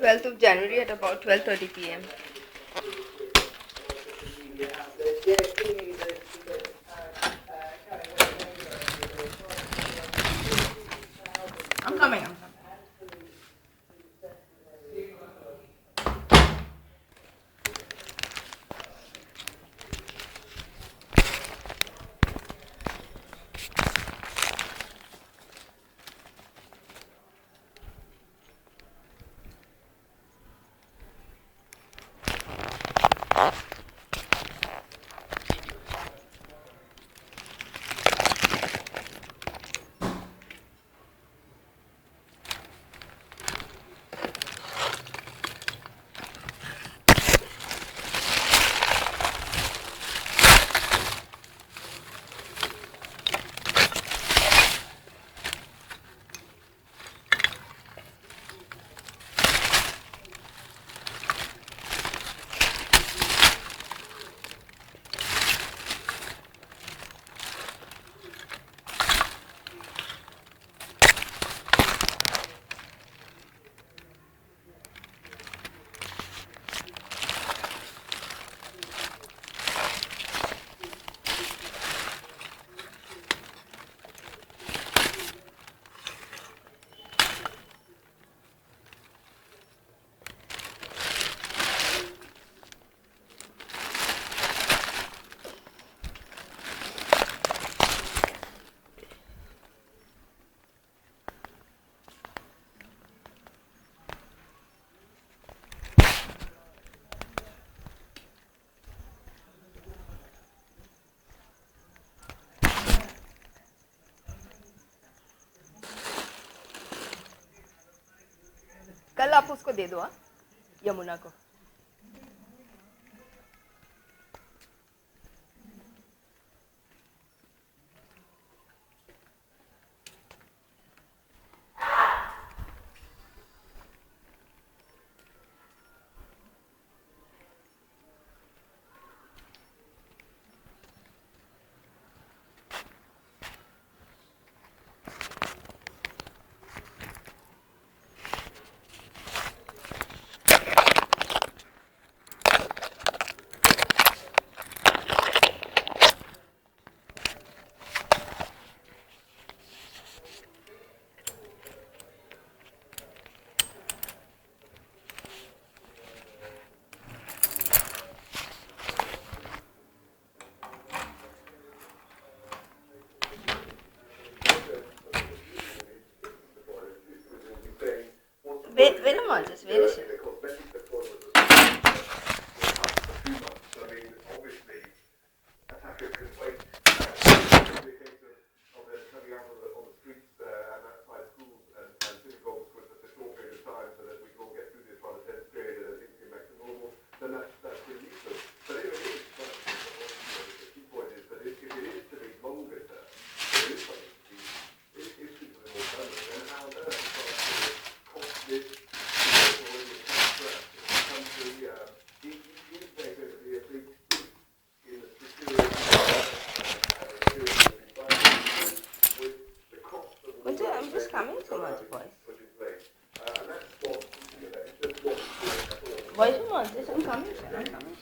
12th of January at about 12:30 p.m. I'm coming. कल आप उसको दे दो, हाँ, यमुना को. Wait a minute, just wait a second. I'm just coming so much, boys. Boys, you want this? I'm coming, sir. I'm coming.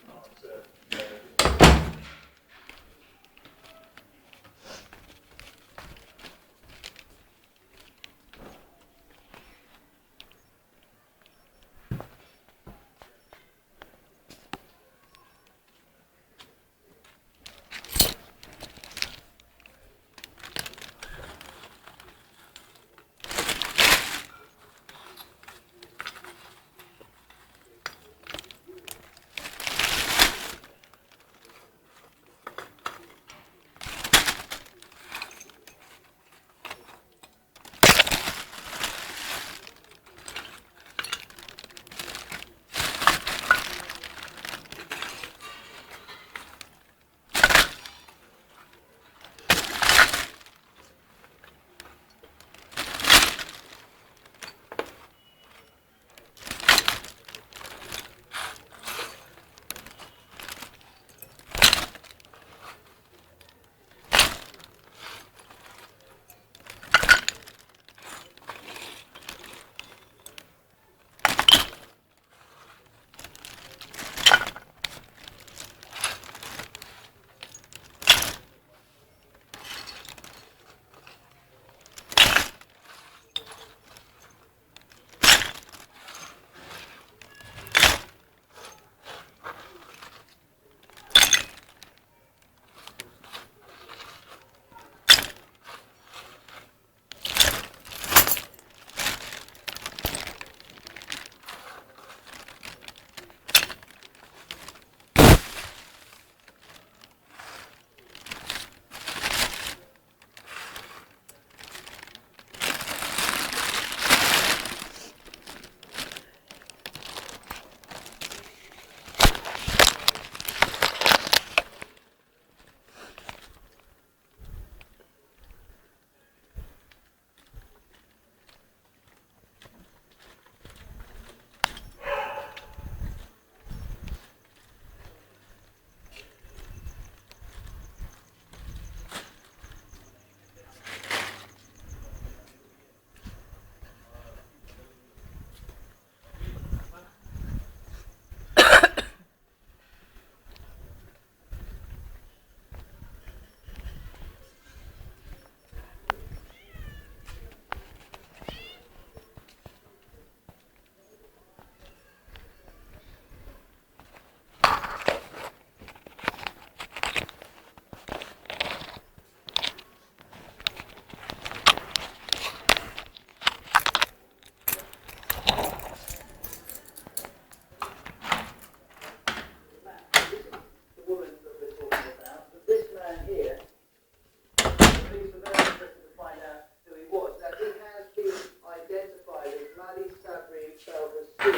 We've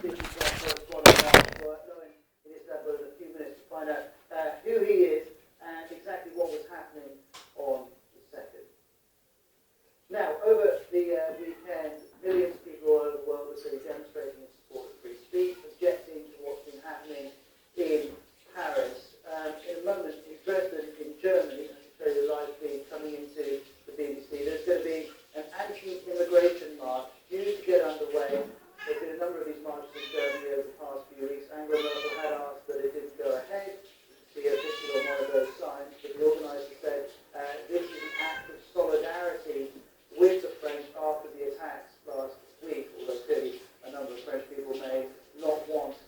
been correspondent now, knowing in Istanbul in a few minutes to find out who he is and exactly what was happening on the 2nd. Now, over the weekend, millions of people all over the world were really demonstrating in support of free speech, objecting to what's been happening in Paris. In a moment, his resident in Germany, as I show you the live feed coming into the BBC, there's going to be an anti-immigration march due to get underway. There's been a number of these marches in Germany over the past few weeks. Angela Merkel had asked that it didn't go ahead. You can see a picture on one of those signs, but the organiser said this is an act of solidarity with the French after the attacks last week, although clearly a number of French people may not want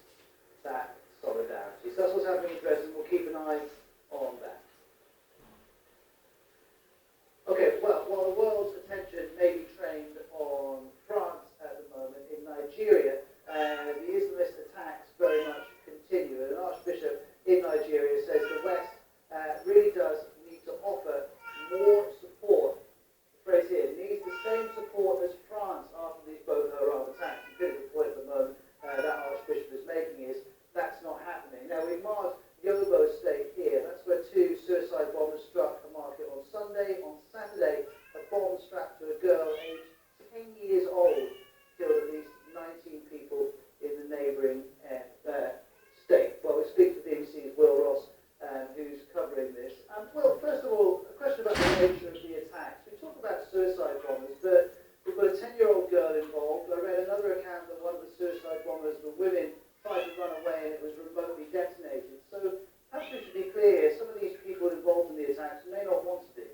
that solidarity. So that's what's happening in Dresden. We'll keep an eye on that. Okay, well, while the world's attention may be trained on France at the moment, in Nigeria, the Islamist attacks very much continue. And an archbishop in Nigeria says the West really does need to offer more support. The phrase here, needs the same support as France after these Boko Haram attacks. And clearly the point at the moment that archbishop is making is that's not happening. Now, we've marked Yobo State here. That's where 2 suicide bombers struck a market on Sunday. On Saturday, a bomb strapped to a girl aged 10 years old killed at least 19 people in the neighbouring state. Well, we speak to BBC's Will Ross, who's covering this. Well, first of all, a question about the nature of the attacks. We talk about suicide bombers, but we've got a 10-year-old girl involved. I read another account that one of the suicide bombers, the women, tried to run away and it was remotely detonated. So, perhaps we should be clear, some of these people involved in the attacks may not want to be.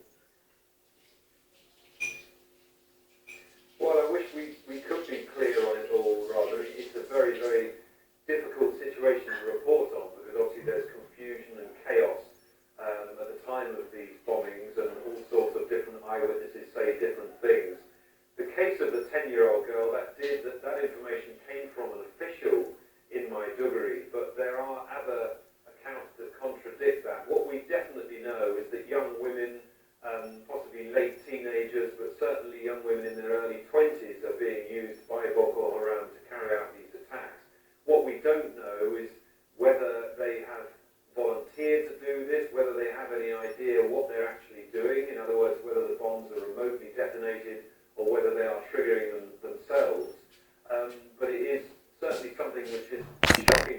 Well, I wish we could be clear on it all, rather. It's a very, very difficult situation to report on because obviously there's confusion and chaos at the time of these bombings and all sorts of different eyewitnesses say different things. The case of the 10-year-old girl, that information came from an official in Maiduguri, but there are other accounts that contradict that. What we definitely know is that young women, possibly late teenagers, but certainly young women in their early 20s are being used by Boko Haram to carry out these attacks. What we don't know is whether they have volunteered to do this, whether they have any idea what they're actually doing, in other words, whether the bombs are remotely detonated